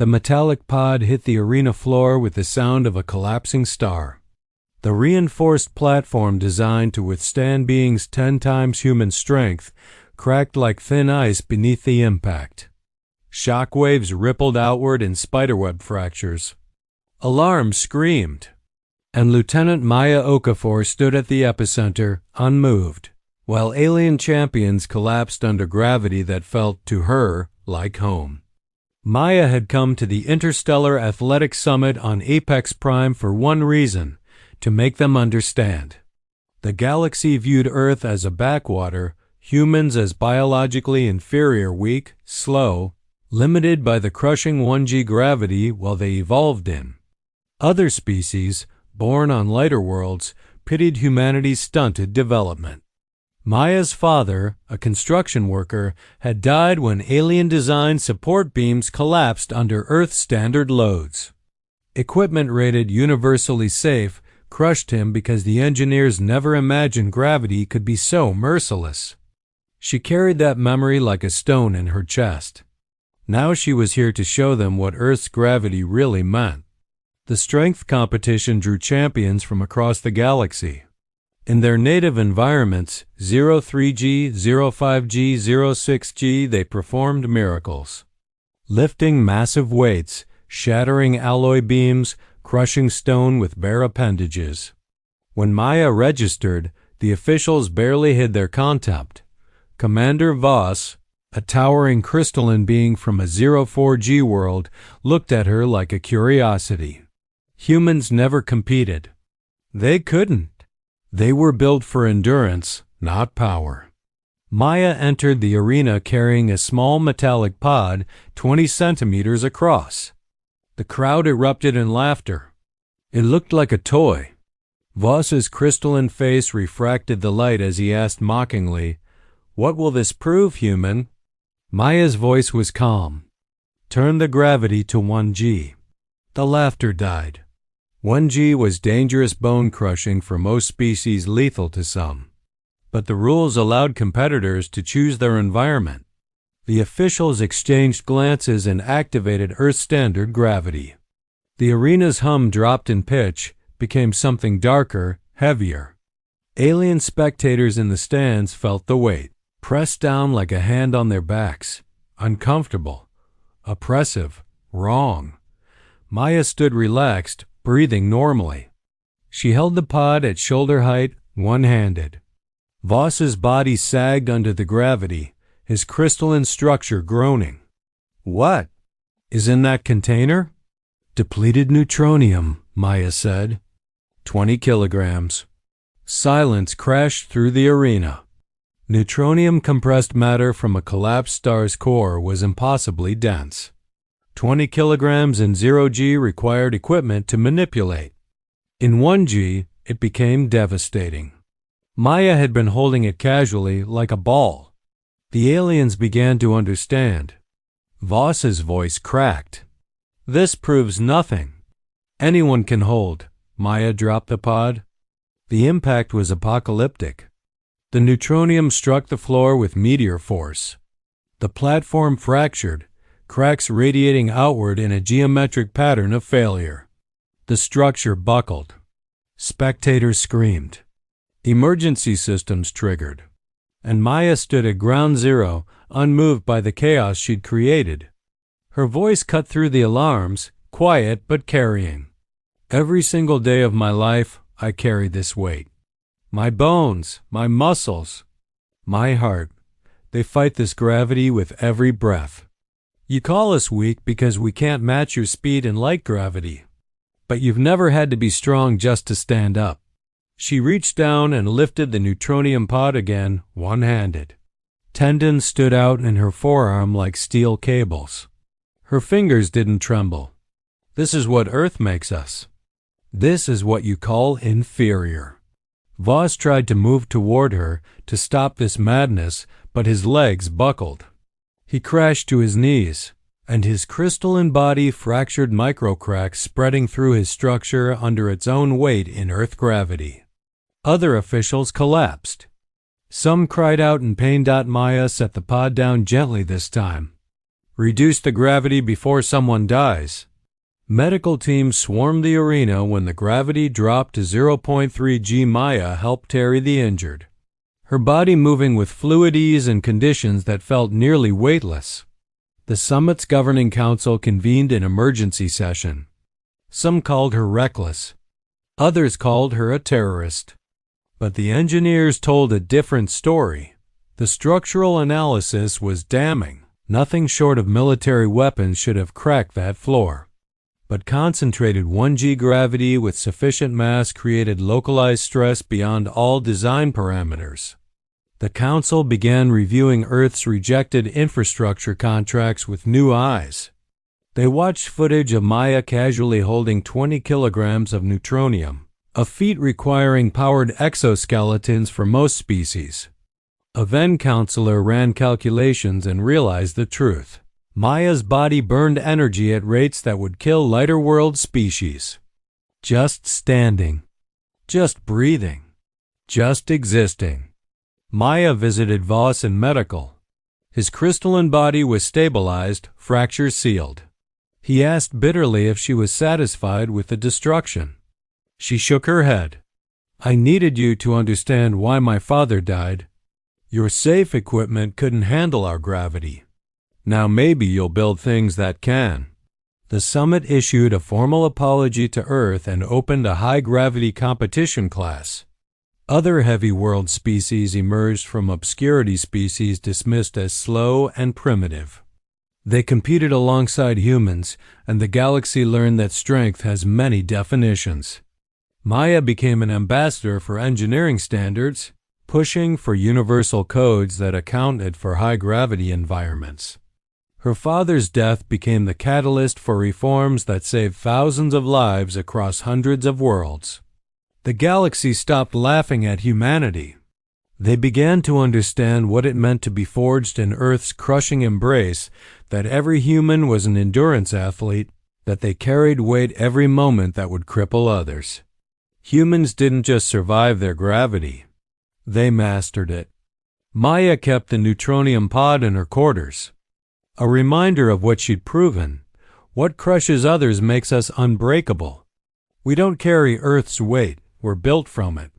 The metallic pod hit the arena floor with the sound of a collapsing star. The reinforced platform designed to withstand beings 10 times human strength cracked like thin ice beneath the impact. Shock waves rippled outward in spiderweb fractures. Alarm screamed, and Lieutenant Maya Okafor stood at the epicenter, unmoved, while alien champions collapsed under gravity that felt, to her, like home. Maya had come to the Interstellar Athletic Summit on Apex Prime for one reason: to make them understand. The galaxy viewed Earth as a backwater, humans as biologically inferior, weak, slow, limited by the crushing 1G gravity while they evolved in. Other species, born on lighter worlds, pitied humanity's stunted development. Maya's father, a construction worker, had died when alien-designed support beams collapsed under Earth standard loads. Equipment rated universally safe crushed him because the engineers never imagined gravity could be so merciless. She carried that memory like a stone in her chest. Now she was here to show them what Earth's gravity really meant. The strength competition drew champions from across the galaxy. In their native environments, 03G, 05G, 06G, they performed miracles. Lifting massive weights, shattering alloy beams, crushing stone with bare appendages. When Maya registered, the officials barely hid their contempt. Commander Voss, a towering crystalline being from a 04G world, looked at her like a curiosity. Humans never competed. They couldn't. They were built for endurance, not power. Maya entered the arena carrying a small metallic pod 20 centimeters across. The crowd erupted in laughter. It looked like a toy. Voss's crystalline face refracted the light as he asked mockingly, "What will this prove, human?" Maya's voice was calm. "Turn the gravity to 1G. The laughter died. 1G was dangerous bone-crushing for most species, lethal to some. But the rules allowed competitors to choose their environment. The officials exchanged glances and activated Earth-standard gravity. The arena's hum dropped in pitch, became something darker, heavier. Alien spectators in the stands felt the weight, pressed down like a hand on their backs. Uncomfortable, oppressive, wrong. Maya stood relaxed, breathing normally. She held the pod at shoulder height, one-handed. Voss's body sagged under the gravity, his crystalline structure groaning. "What is in that container?" "Depleted neutronium," Maya said. 20 kilograms. Silence crashed through the arena. Neutronium compressed matter from a collapsed star's core was impossibly dense. 20 kilograms in 0G required equipment to manipulate. In 1G, it became devastating. Maya had been holding it casually, like a ball. The aliens began to understand. Voss's voice cracked. "This proves nothing. Anyone can hold." Maya dropped the pod. The impact was apocalyptic. The neutronium struck the floor with meteor force. The platform fractured, cracks radiating outward in a geometric pattern of failure. The structure buckled. Spectators screamed. Emergency systems triggered. And Maya stood at ground zero, unmoved by the chaos she'd created. Her voice cut through the alarms, quiet but carrying. "Every single day of my life, I carry this weight. My bones, my muscles, my heart, they fight this gravity with every breath. You call us weak because we can't match your speed in light gravity. But you've never had to be strong just to stand up." She reached down and lifted the neutronium pod again, one-handed. Tendons stood out in her forearm like steel cables. Her fingers didn't tremble. "This is what Earth makes us. This is what you call inferior." Voss tried to move toward her to stop this madness, but his legs buckled. He crashed to his knees, and his crystalline body fractured microcracks spreading through his structure under its own weight in Earth gravity. Other officials collapsed. Some cried out in pain. Maya set the pod down gently this time. Reduce the gravity before someone dies. Medical teams swarmed the arena when the gravity dropped to 0.3 g. Maya helped carry the injured, her body moving with fluid ease in conditions that felt nearly weightless. The summit's governing council convened an emergency session. Some called her reckless. Others called her a terrorist. But the engineers told a different story. The structural analysis was damning. Nothing short of military weapons should have cracked that floor. But concentrated 1g gravity with sufficient mass created localized stress beyond all design parameters. The Council began reviewing Earth's rejected infrastructure contracts with new eyes. They watched footage of Maya casually holding 20 kilograms of Neutronium, a feat requiring powered exoskeletons for most species. A then counselor ran calculations and realized the truth. Maya's body burned energy at rates that would kill lighter world species. Just standing. Just breathing. Just existing. Maya visited Voss in medical. His crystalline body was stabilized, fractures sealed. He asked bitterly if she was satisfied with the destruction. She shook her head. I needed you to understand why my father died. Your safe equipment couldn't handle our gravity. Now maybe you'll build things that can. The summit issued a formal apology to Earth and opened a high-gravity competition class. Other heavy world species emerged from obscurity, species dismissed as slow and primitive. They competed alongside humans, and the galaxy learned that strength has many definitions. Maya became an ambassador for engineering standards, pushing for universal codes that accounted for high-gravity environments. Her father's death became the catalyst for reforms that saved thousands of lives across hundreds of worlds. The galaxy stopped laughing at humanity. They began to understand what it meant to be forged in Earth's crushing embrace, that every human was an endurance athlete, that they carried weight every moment that would cripple others. Humans didn't just survive their gravity. They mastered it. Maya kept the Neutronium pod in her quarters. A reminder of what she'd proven. What crushes others makes us unbreakable. We don't carry Earth's weight, we're built from it.